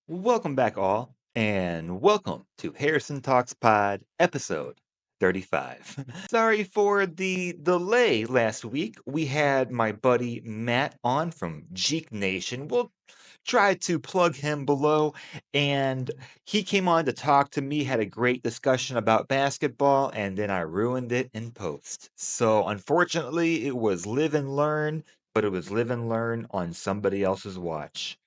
Welcome back, all, and welcome to Harrison Talks Pod, episode 35. Sorry for the delay last week. We had my buddy Matt on from Geek Nation. We'll try to plug him below, and he came on to talk to me, had a great discussion about basketball, and then I ruined it in post. So, unfortunately, it was live and learn, but it was live and learn on somebody else's watch.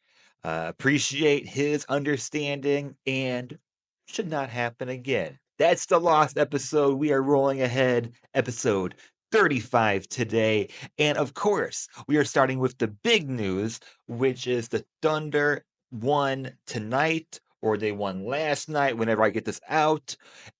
Appreciate his understanding and should not happen again. That's the lost episode. We are rolling ahead, episode 35 today. And of course, we are starting with the big news, which is the Thunder won tonight, or they won last night whenever I get this out.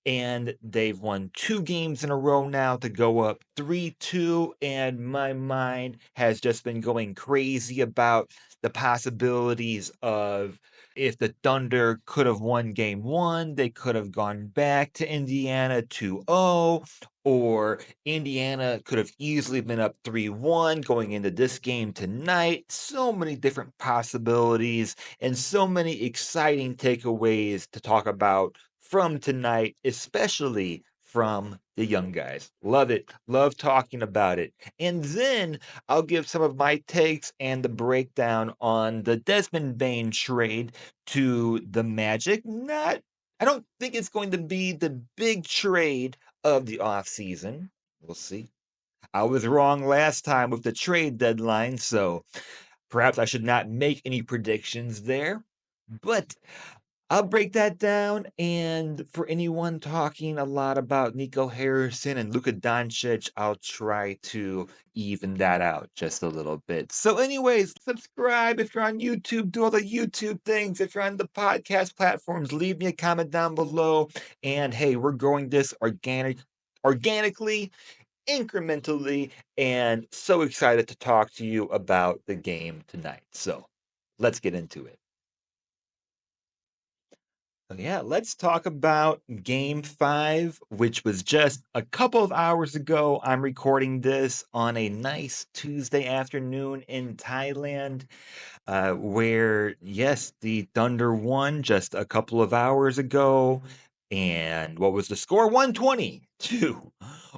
And they've won 2 games in a row now to go up 3-2. And my mind has just been going crazy about the possibilities of if the Thunder could have won game one, they could have gone back to Indiana 2-0, or Indiana could have easily been up 3-1 going into this game tonight. So many different possibilities and so many exciting takeaways to talk about from tonight, especially from the young guys. Love it. Love talking about it. And then I'll give some of my takes and the breakdown on the Desmond Bane trade to the Magic. I don't think it's going to be the big trade of the offseason. We'll see. I was wrong last time with the trade deadline, so perhaps I should not make any predictions there. But I'll break that down. And for anyone talking a lot about Nico Harrison and Luka Doncic, I'll try to even that out just a little bit. So, anyways, subscribe if you're on YouTube, do all the YouTube things. If you're on the podcast platforms, leave me a comment down below. And hey, we're growing this organically, incrementally, and so excited to talk to you about the game tonight. So let's get into it. Yeah, let's talk about game five, which was just a couple of hours ago. I'm recording this on a nice Tuesday afternoon in Thailand, where, yes, the Thunder won just a couple of hours ago. And what was the score? 120 to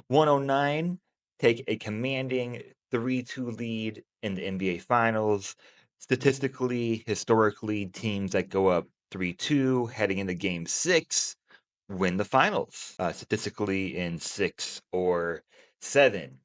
109. Take a commanding 3-2 lead in the NBA Finals. Statistically, historically, teams that go up 3-2 heading into game six win the finals, statistically in 6 or 7.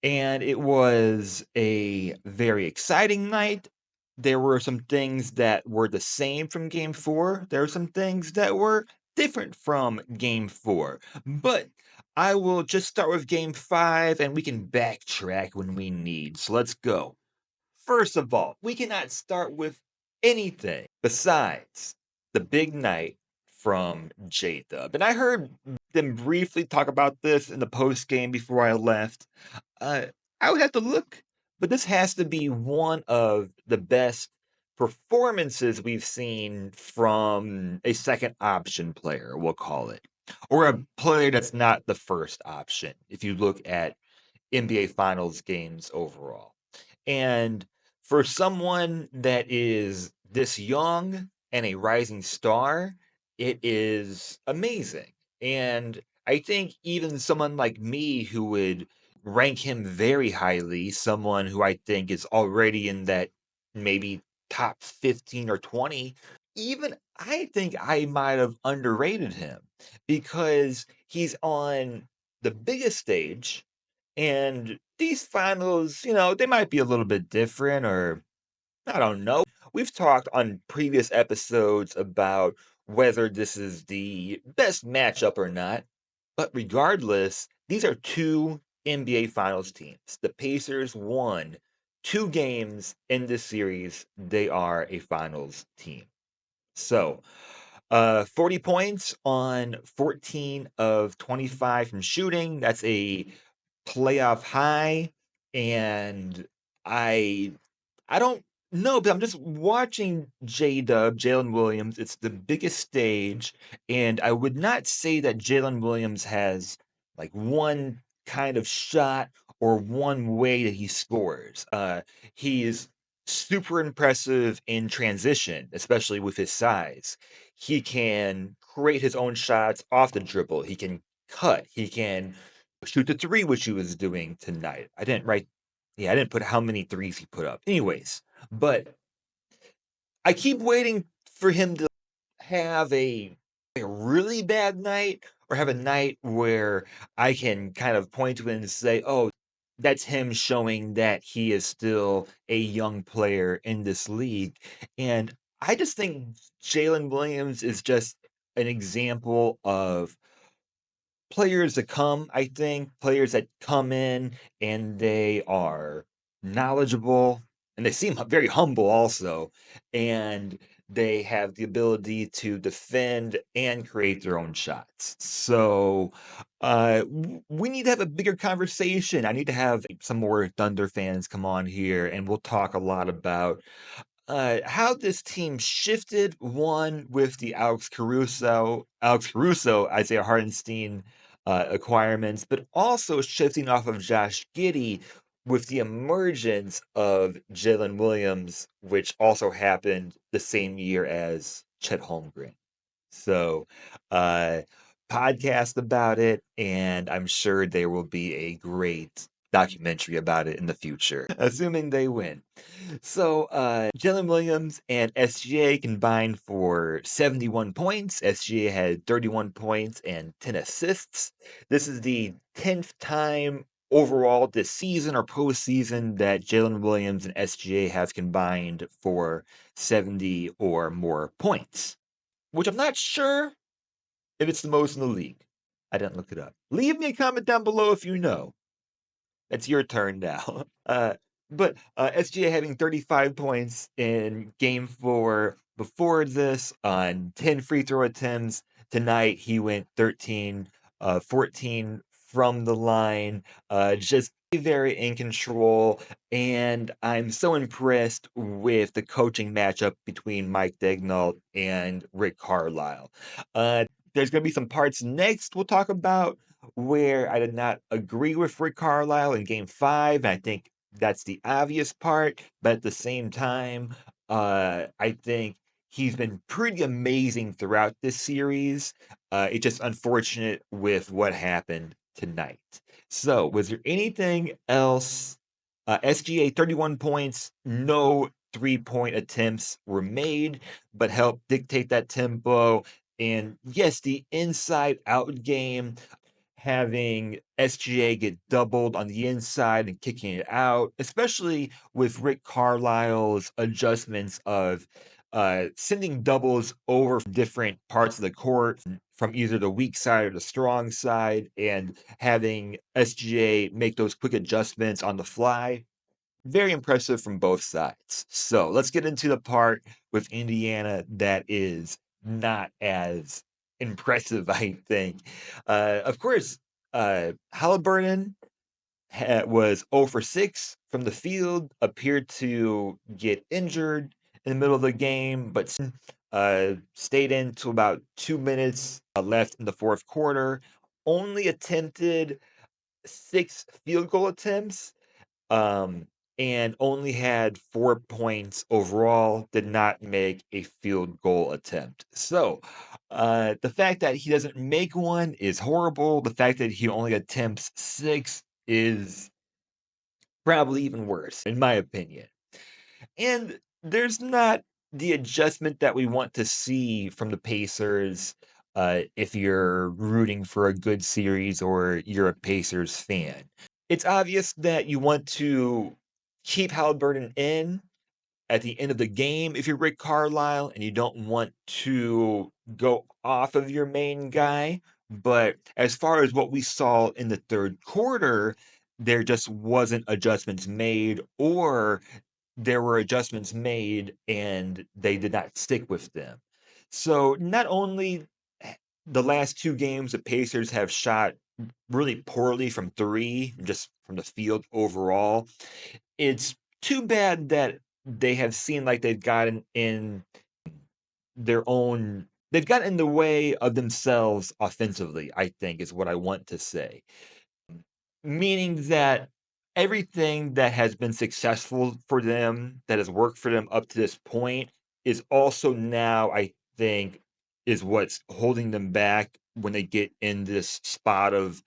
And it was a very exciting night. There were some things that were the same from game four. There were some things that were different from game four. But I will just start with game five and we can backtrack when we need. So let's go. First of all, we cannot start with anything besides the big night from J-Dub. And I heard them briefly talk about this in the post game before I left. Uh, I would have to look, but this has to be one of the best performances we've seen from a second option player, we'll call it, or a player that's not the first option, if you look at NBA Finals games overall. And for someone that is this young and a rising star, it is amazing. And I think even someone like me who would rank him very highly, someone who I think is already in that maybe top 15 or 20, even I think I might have underrated him because he's on the biggest stage, and these finals, they might be a little bit different, or I don't know. We've talked on previous episodes about whether this is the best matchup or not. But regardless, these are two NBA Finals teams. The Pacers won 2 games in this series. They are a Finals team. So, 40 points on 14 of 25 from shooting. That's a playoff high. And I I don't know, but I'm just watching J-Dub, Jalen Williams. It's the biggest stage, and I would not say that Jalen Williams has like one kind of shot or one way that he scores. He is super impressive in transition, especially with his size. He can create his own shots off the dribble. He can cut. He can shoot the three, which he was doing tonight. I didn't put how many threes he put up. Anyways, but I keep waiting for him to have a really bad night or have a night where I can kind of point to it and say, "Oh, that's him showing that he is still a young player in this league." And I just think Jalen Williams is just an example of players that come, I think, players that come in and they are knowledgeable and they seem very humble also, and they have the ability to defend and create their own shots. So, we need to have a bigger conversation. I need to have some more Thunder fans come on here, and we'll talk a lot about how this team shifted one with the Alex Caruso, Isaiah Hartenstein acquirements, but also shifting off of Josh Giddey with the emergence of Jalen Williams, which also happened the same year as Chet Holmgren. So, uh, podcast about it, and I'm sure there will be a great documentary about it in the future, assuming they win. So, Jalen Williams and SGA combined for 71 points. SGA had 31 points and 10 assists. This is the 10th time overall this season or postseason that Jalen Williams and SGA have combined for 70 or more points, which I'm not sure if it's the most in the league. I didn't look it up. Leave me a comment down below if you know. It's your turn now. But SGA having 35 points in game four before this on 10 free throw attempts. Tonight he went 13, 14 from the line. Just very in control. And I'm so impressed with the coaching matchup between Mike Daigneault and Rick Carlisle. There's going to be some parts next we'll talk about where I did not agree with Rick Carlisle in game five. And I think that's the obvious part. But at the same time, I think he's been pretty amazing throughout this series. It's just unfortunate with what happened tonight. So, was there anything else? SGA 31 points, no 3-point attempts were made, but helped dictate that tempo. And yes, the inside out game, having SGA get doubled on the inside and kicking it out, especially with Rick Carlisle's adjustments of sending doubles over from different parts of the court from either the weak side or the strong side, and having SGA make those quick adjustments on the fly. Very impressive from both sides. So let's get into the part with Indiana that is not as impressive, I think. Of course, Haliburton was 0 for 6 from the field, appeared to get injured in the middle of the game, but stayed in till about 2 minutes left in the fourth quarter. Only attempted 6 field goal attempts, um, and only had 4 points overall, did not make a field goal attempt. So, the fact that he doesn't make one is horrible. The fact that he only attempts six is probably even worse, in my opinion. And there's not the adjustment that we want to see from the Pacers if you're rooting for a good series or you're a Pacers fan. It's obvious that you want to keep Haliburton in at the end of the game if you're Rick Carlisle and you don't want to go off of your main guy. But as far as what we saw in the third quarter, there just wasn't adjustments made, or there were adjustments made and they did not stick with them. So not only the last two games, the Pacers have shot really poorly from three, just from the field overall. It's too bad that they have seemed like they've gotten in their own they've gotten in the way of themselves offensively, I think is what I want to say. Meaning that everything that has been successful for them, that has worked for them up to this point, is also now, I think, is what's holding them back when they get in this spot of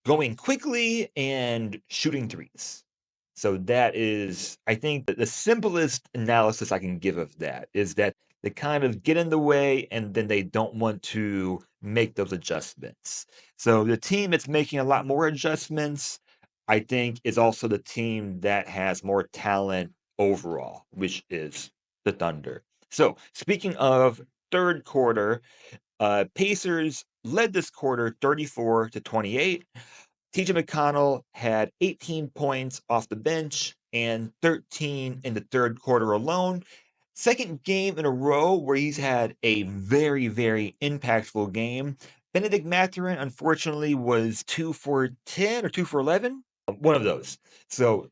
going quickly and shooting threes. So that is, I think, the simplest analysis I can give of that is that they kind of get in the way and then they don't want to make those adjustments. So the team that's making a lot more adjustments, I think, is also the team that has more talent overall, which is the Thunder. So speaking of third quarter, Pacers led this quarter 34-28. TJ McConnell had 18 points off the bench and 13 in the third quarter alone. Second game in a row where he's had a very, very impactful game. Benedict Mathurin, unfortunately, was 2 for 10 or 2 for 11. One of those. So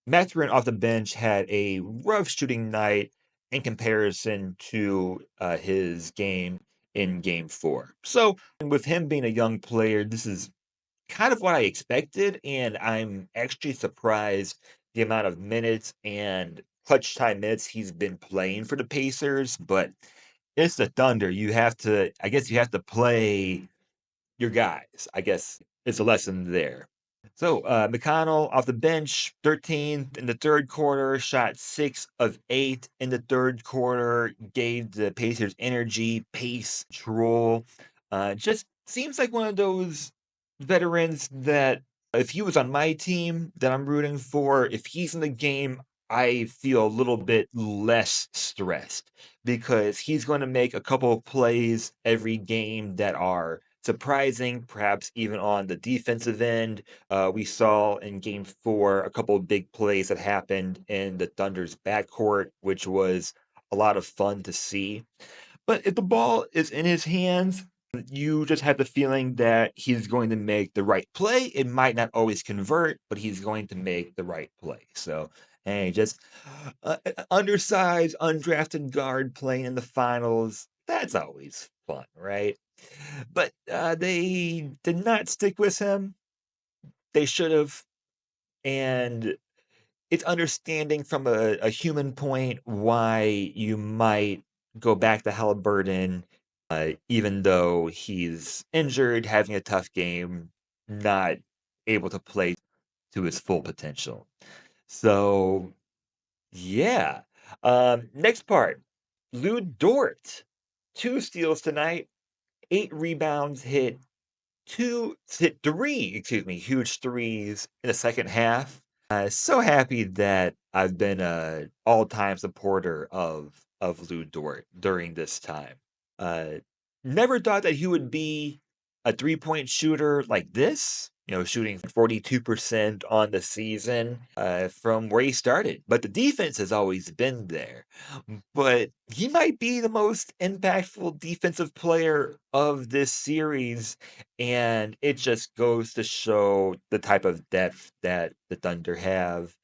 Mathurin off the bench had a rough shooting night in comparison to his game in game four. So, with him being a young player, this is kind of what I expected, and I'm actually surprised the amount of minutes and clutch time minutes he's been playing for the Pacers, but it's the Thunder. You have to, I guess you have to play your guys. I guess it's a lesson there. So McConnell off the bench, 13 in the third quarter, shot 6 of 8 in the third quarter, gave the Pacers energy, pace, control. Just seems like one of those veterans that if he was on my team that I'm rooting for, if he's in the game, I feel a little bit less stressed because he's going to make a couple of plays every game that are surprising, perhaps even on the defensive end. We saw in game four a couple of big plays that happened in the Thunder's backcourt, which was a lot of fun to see. But if the ball is in his hands, you just have the feeling that he's going to make the right play. It might not always convert, but he's going to make the right play. So, hey, just undersized, undrafted guard playing in the finals. That's always fun, right? But they did not stick with him. They should have. And it's understanding from a human point why you might go back to Haliburton, even though he's injured, having a tough game, not able to play to his full potential. So, yeah. Next part, Lou Dort, 2 steals tonight, 8 rebounds, hit three, excuse me, huge threes in the second half. So happy that I've been a all-time supporter of Lou Dort during this time. Uh, Never thought that he would be a three-point shooter like this, shooting 42% on the season from where he started. But the defense has always been there. But he might be the most impactful defensive player of this series, and it just goes to show the type of depth that the Thunder have,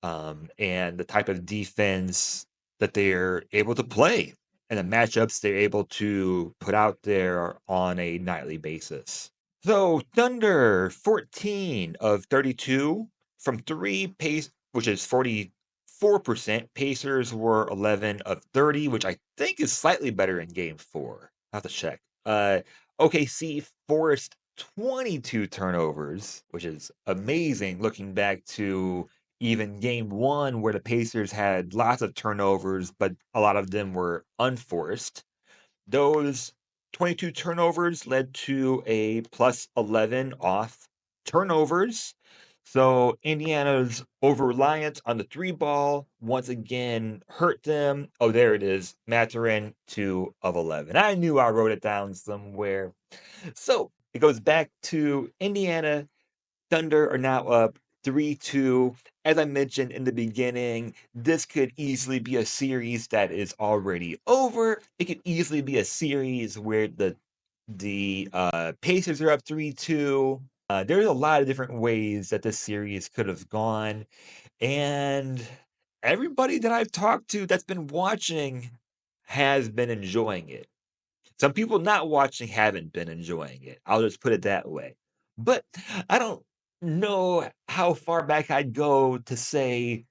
and the type of defense that they're able to play and the matchups they're able to put out there on a nightly basis. So Thunder 14 of 32 from three, pace, which is 44%. Pacers were 11 of 30, which I think is slightly better in game four. I have to check. OKC forced 22 turnovers, which is amazing looking back to even game one, where the Pacers had lots of turnovers, but a lot of them were unforced. Those 22 turnovers led to a plus 11 off turnovers. So Indiana's over reliance on the three ball once again hurt them. Oh, there it is. Mathurin, 2 of 11. I knew I wrote it down somewhere. So it goes back to Indiana. Thunder are now up 3-2. As I mentioned in the beginning, this could easily be a series that is already over. It could easily be a series where the Pacers are up 3-2. There's a lot of different ways that this series could have gone. And everybody that I've talked to that's been watching has been enjoying it. Some people not watching haven't been enjoying it. I'll just put it that way. But I don't know how far back I'd go to say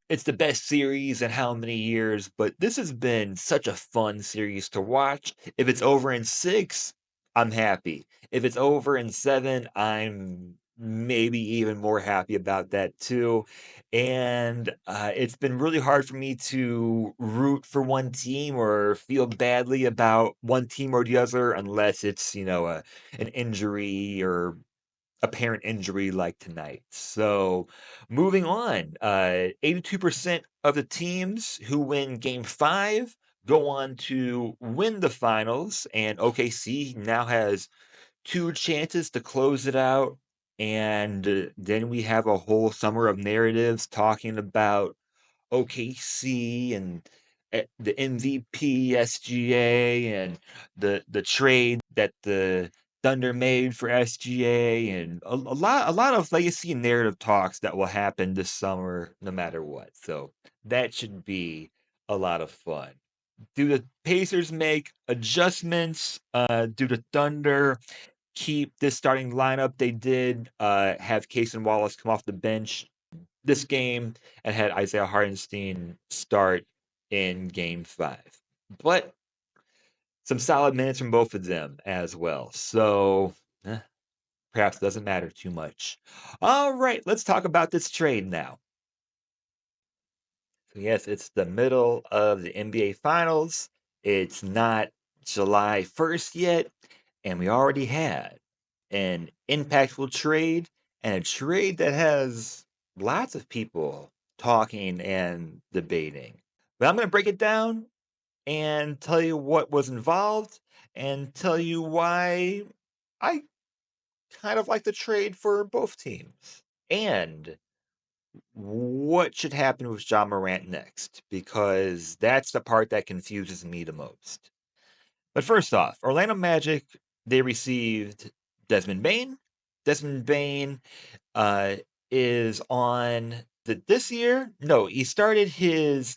it's the best series in how many years, but this has been such a fun series to watch. If it's over in 6, I'm happy. If it's over in 7, I'm maybe even more happy about that too. And it's been really hard for me to root for one team or feel badly about one team or the other unless it's, an injury or apparent injury like tonight. So moving on, 82% of the teams who win game 5 go on to win the finals, and OKC now has 2 chances to close it out. And then we have a whole summer of narratives talking about OKC and the MVP SGA and the trade that the Thunder made for SGA and a lot of legacy and narrative talks that will happen this summer no matter what. So that should be a lot of fun. Do the Pacers make adjustments? Do the Thunder keep this starting lineup? They did have Case and Wallace come off the bench this game and had Isaiah Hartenstein start in game 5. But some solid minutes from both of them as well. So perhaps it doesn't matter too much. All right, let's talk about this trade now. So yes, it's the middle of the NBA Finals. It's not July 1st yet, and we already had an impactful trade and a trade that has lots of people talking and debating. But I'm going to break it down and tell you what was involved and tell you why I kind of like the trade for both teams. And what should happen with John Morant next, because that's the part that confuses me the most. But first off, Orlando Magic, they received Desmond Bane. Desmond Bane uh, is on this year. No, he started his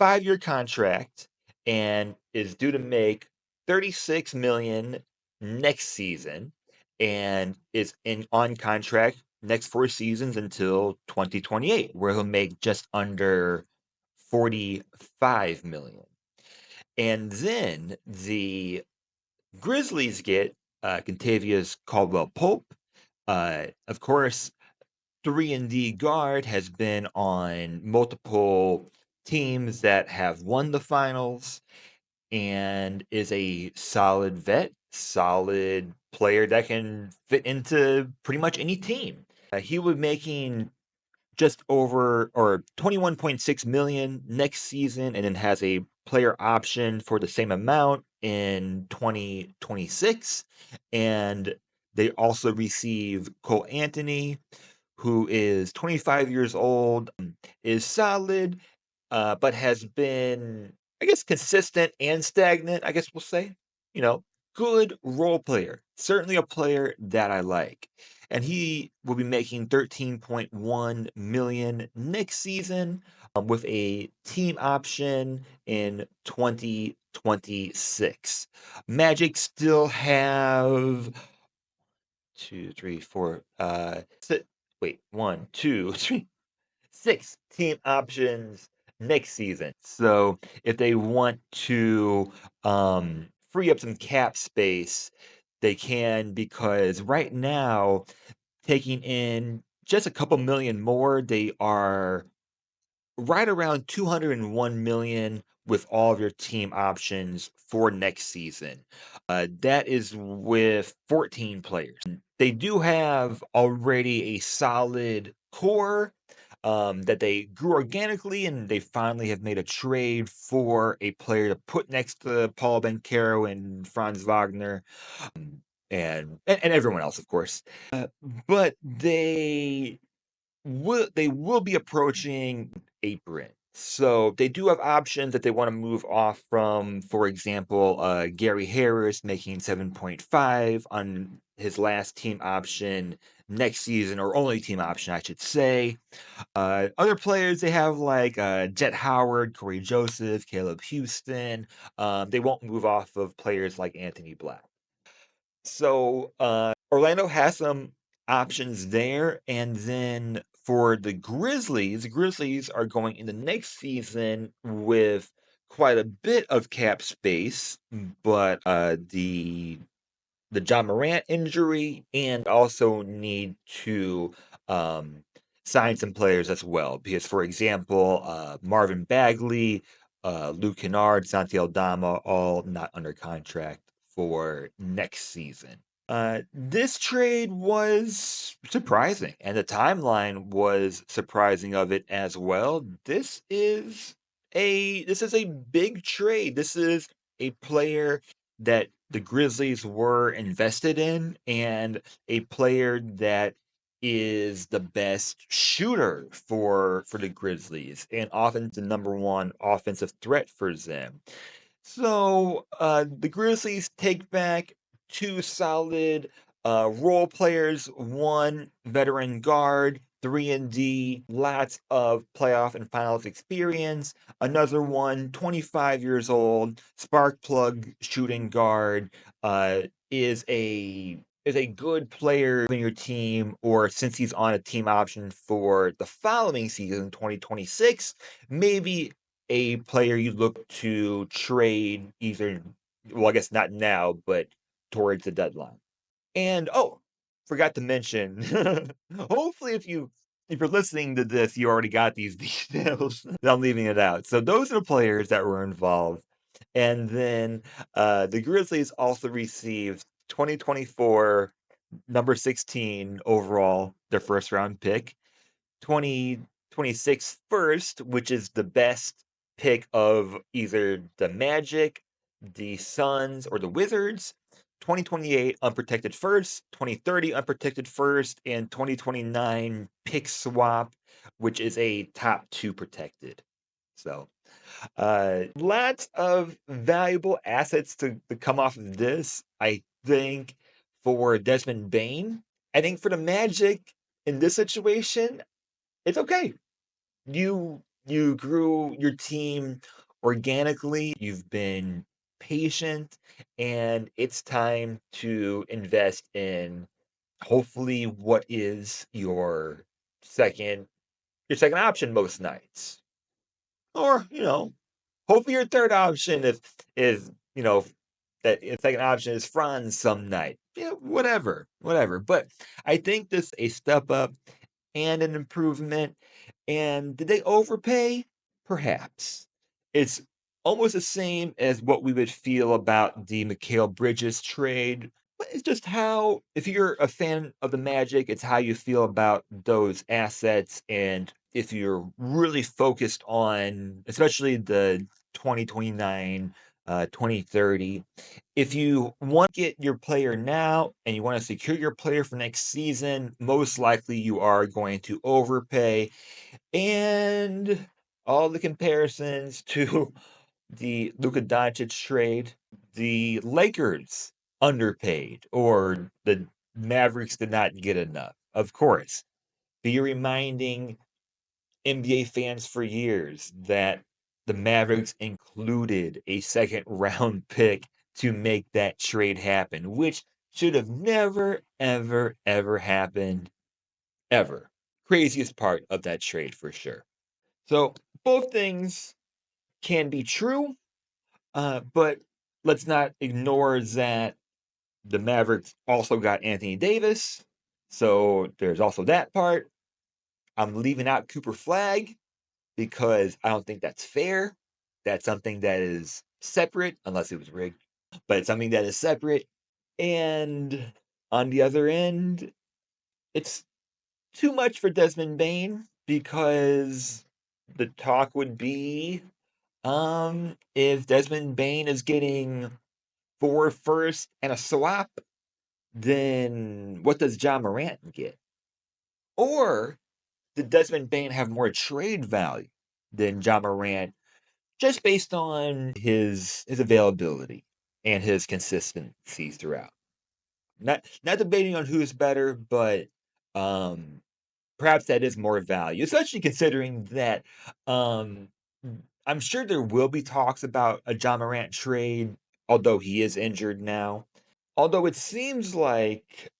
5-year contract and is due to make 36 million next season and is in on contract next 4 seasons until 2028, where he'll make just under 45 million. And then the Grizzlies get Contavious Caldwell Pope. Of course, 3-and-D guard has been on multiple teams that have won the finals and is a solid vet, solid player that can fit into pretty much any team. He was making just over or 21.6 million next season and then has a player option for the same amount in 2026. And they also receive Cole Anthony, who is 25 years old, is solid, but has been, I guess, consistent and stagnant, I guess we'll say. You know, good role player. Certainly a player that I like. And he will be making 13.1 million next season with a team option in 2026. Magic still have two, three, four, wait, one, two, three, 6 team options next season. So if they want to free up some cap space, they can, because right now, taking in just a couple million more, they are right around 201 million with all of your team options for next season. That is with 14 players. They do have already a solid core that they grew organically, and they finally have made a trade for a player to put next to Paul Bencaro and Franz Wagner, and everyone else, of course. But they will be approaching apron. So they do have options that they want to move off from. For example, Gary Harris making 7.5 on his last team option next season, or only team option, I should say. Other players they have like Jet Howard, Corey Joseph, Caleb Houston. They won't move off of players like Anthony Black. So Orlando has some options there. And then for the Grizzlies are going into next season with quite a bit of cap space, but the John Morant injury and also need to um, sign some players as well. Because, for example, Marvin Bagley, Luke Kennard, Santi Aldama, all not under contract for next season. This trade was surprising, and the timeline was surprising of it as well. This is a big trade. This is a player that the Grizzlies were invested in, and a player that is the best shooter for the Grizzlies, and often the number one offensive threat for them. So the Grizzlies take back two solid role players, one veteran guard, 3-and-D, lots of playoff and finals experience. Another one, 25 years old, spark plug shooting guard, uh, is a good player in your team, or since he's on a team option for the following season, 2026, maybe a player you look to trade either, well, I guess not now, but towards the deadline. And oh, forgot to mention, hopefully if you're listening to this, you already got these details. I'm leaving it out. So those are the players that were involved. And then the Grizzlies also received 2024 number 16 overall, their first round pick. 2026 first, which is the best pick of either the Magic, the Suns, or the Wizards. 2028 unprotected first, 2030 unprotected first, and 2029 pick swap, which is a top two protected. So, lots of valuable assets to come off of this. I think for Desmond Bane, I think for the Magic in this situation, it's okay. You grew your team organically. You've been patient, and it's time to invest in hopefully what is your second option most nights. Or, hopefully your third option is, that your second option is Franz some night. Yeah, whatever. But I think this a step up and an improvement. And did they overpay? Perhaps. It's almost the same as what we would feel about the Mikal Bridges trade. But it's just how, if you're a fan of the Magic, it's how you feel about those assets. And if you're really focused on, especially the 2029, 2030, if you want to get your player now and you want to secure your player for next season, most likely you are going to overpay. And all the comparisons to the Luka Doncic trade, the Lakers underpaid, or the Mavericks did not get enough. Of course, be reminding NBA fans for years that the Mavericks included a second round pick to make that trade happen, which should have never, ever, ever happened, ever. Craziest part of that trade for sure. So both things can be true, but let's not ignore that the Mavericks also got Anthony Davis. So there's also that part. I'm leaving out Cooper Flag because I don't think that's fair. That's something that is separate, unless it was rigged, but it's something that is separate. And on the other end, it's too much for Desmond Bane because the talk would be if Desmond Bane is getting 4 first and a swap, then what does John Morant get? Or did Desmond Bane have more trade value than John Morant just based on his availability and his consistency throughout? Not debating on who's better, but um perhaps that is more value, especially considering that um I'm sure there will be talks about a John Morant trade, although he is injured now. Although it seems like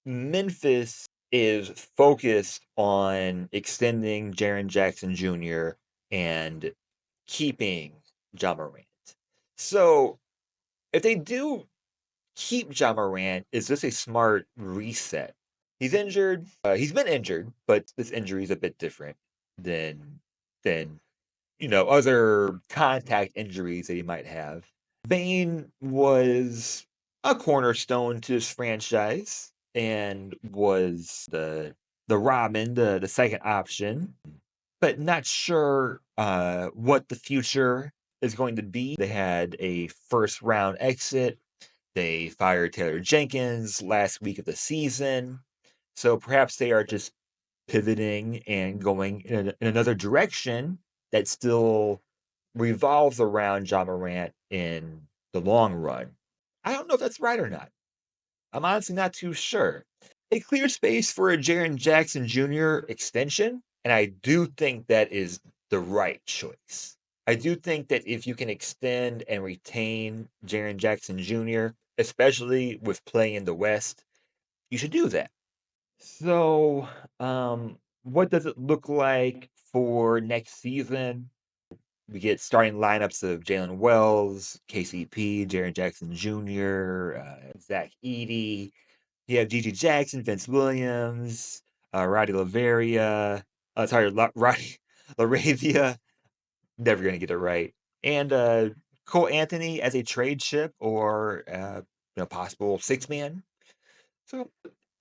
Memphis is focused on extending Jaren Jackson Jr. and keeping Ja Morant. So if they do keep Ja Morant, is this a smart reset? He's injured. He's been injured, but this injury is a bit different than than other contact injuries that he might have. Bane was a cornerstone to his franchise and was the Robin, the second option, but not sure what the future is going to be. They had a first round exit. They fired Taylor Jenkins last week of the season. So perhaps they are just pivoting and going in another direction that still revolves around Ja Morant in the long run. I don't know if that's right or not. I'm honestly not too sure. It clears space for a Jaren Jackson Jr. extension, and I do think that is the right choice. I do think that if you can extend and retain Jaren Jackson Jr., especially with playing in the West, you should do that. So, what does it look like for next season? We get starting lineups of Jalen Wells, KCP, Jaren Jackson Jr., Zach Edey. You have Gigi Jackson, Vince Williams, Roddy Laveria. Roddy Laravia. Never gonna get it right. And Cole Anthony as a trade chip or possible six man. So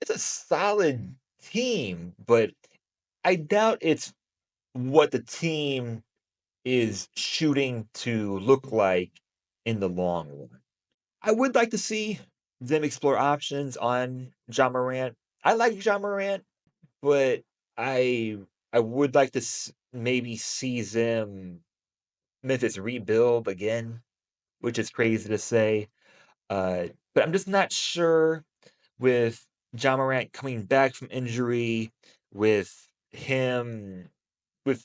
it's a solid team, but I doubt it's what the team is shooting to look like in the long run. I would like to see them explore options on Ja Morant. I like Ja Morant, but I I would like to maybe see them Memphis rebuild again, which is crazy to say. But I'm just not sure with Ja Morant coming back from injury, with him with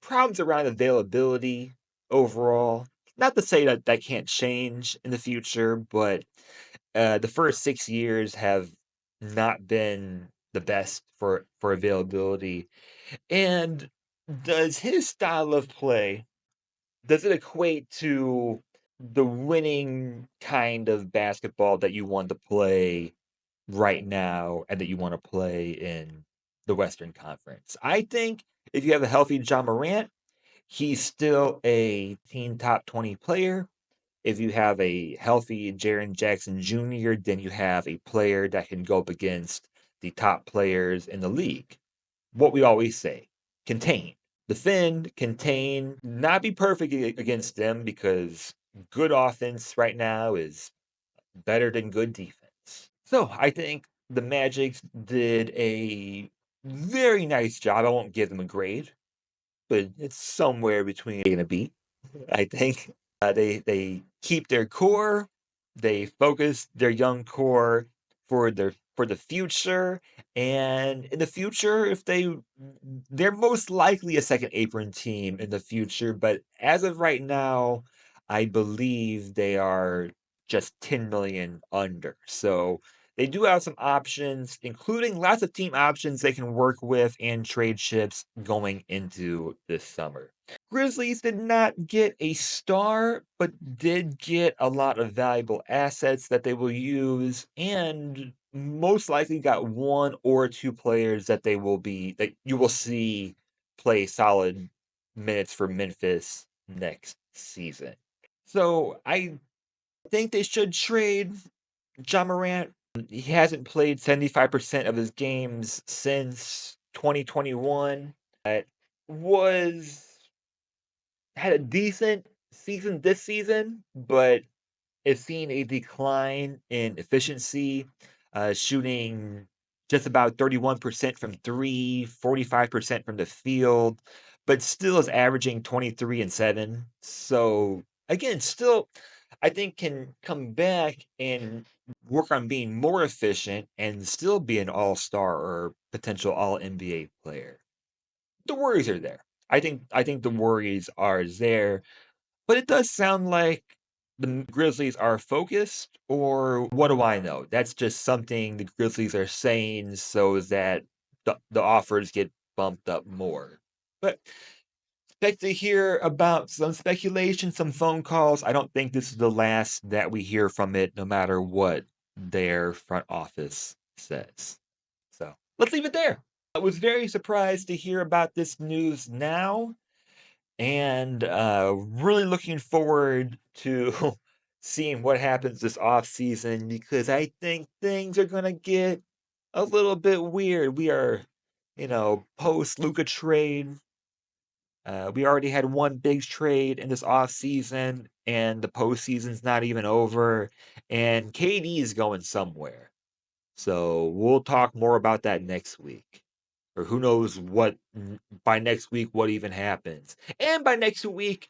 problems around availability overall. Not to say that that can't change in the future, but the first 6 years have not been the best for availability. And does his style of play does it equate to the winning kind of basketball that you want to play right now and that you want to play in the Western Conference? I think if you have a healthy John Morant, he's still a team top 20 player. If you have a healthy Jaren Jackson Jr., then you have a player that can go up against the top players in the league. What we always say, contain. Defend, contain, not be perfect against them because good offense right now is better than good defense. So I think the Magic did a very nice job. I won't give them a grade, but it's somewhere between A and a B. I think they keep their core, they focus their young core for the future, and in the future, if they're most likely a second apron team in the future, but as of right now, I believe they are just 10 million under. So they do have some options, including lots of team options they can work with and trade chips going into this summer. Grizzlies did not get a star, but did get a lot of valuable assets that they will use, and most likely got one or two players that you will see play solid minutes for Memphis next season. So I think they should trade Ja Morant. He hasn't played 75% of his games since 2021. It was had a decent season this season, but is seeing a decline in efficiency, shooting just about 31% from three, 45% from the field, but still is averaging 23 and 7. So again, still I think can come back and work on being more efficient and still be an all-star or potential all NBA player. The worries are there. I think the worries are there, but it does sound like the Grizzlies are focused, or what do I know? That's just something the Grizzlies are saying so that the offers get bumped up more. But expect to hear about some speculation, some phone calls. I don't think this is the last that we hear from it, no matter what their front office says. So let's leave it there. I was very surprised to hear about this news now, and really looking forward to seeing what happens this off season, because I think things are going to get a little bit weird. We are, post Luca trade. We already had one big trade in this off season, and the postseason's not even over, and KD is going somewhere. So we'll talk more about that next week. Or who knows what by next week what even happens. And by next week,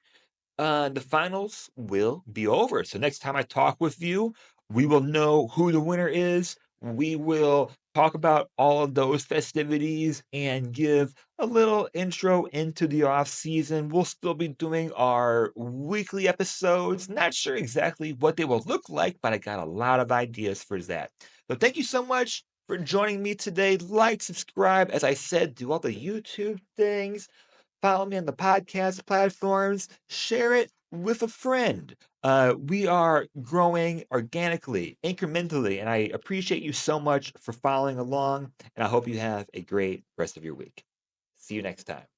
the finals will be over. So next time I talk with you, we will know who the winner is. We will talk about all of those festivities and give a little intro into the off season. We'll still be doing our weekly episodes. Not sure exactly what they will look like, but I got a lot of ideas for that. So thank you so much for joining me today. Like, subscribe, as I said, do all the YouTube things. Follow me on the podcast platforms. Share it with a friend. We are growing organically, incrementally, and I appreciate you so much for following along. And I hope you have a great rest of your week. See you next time.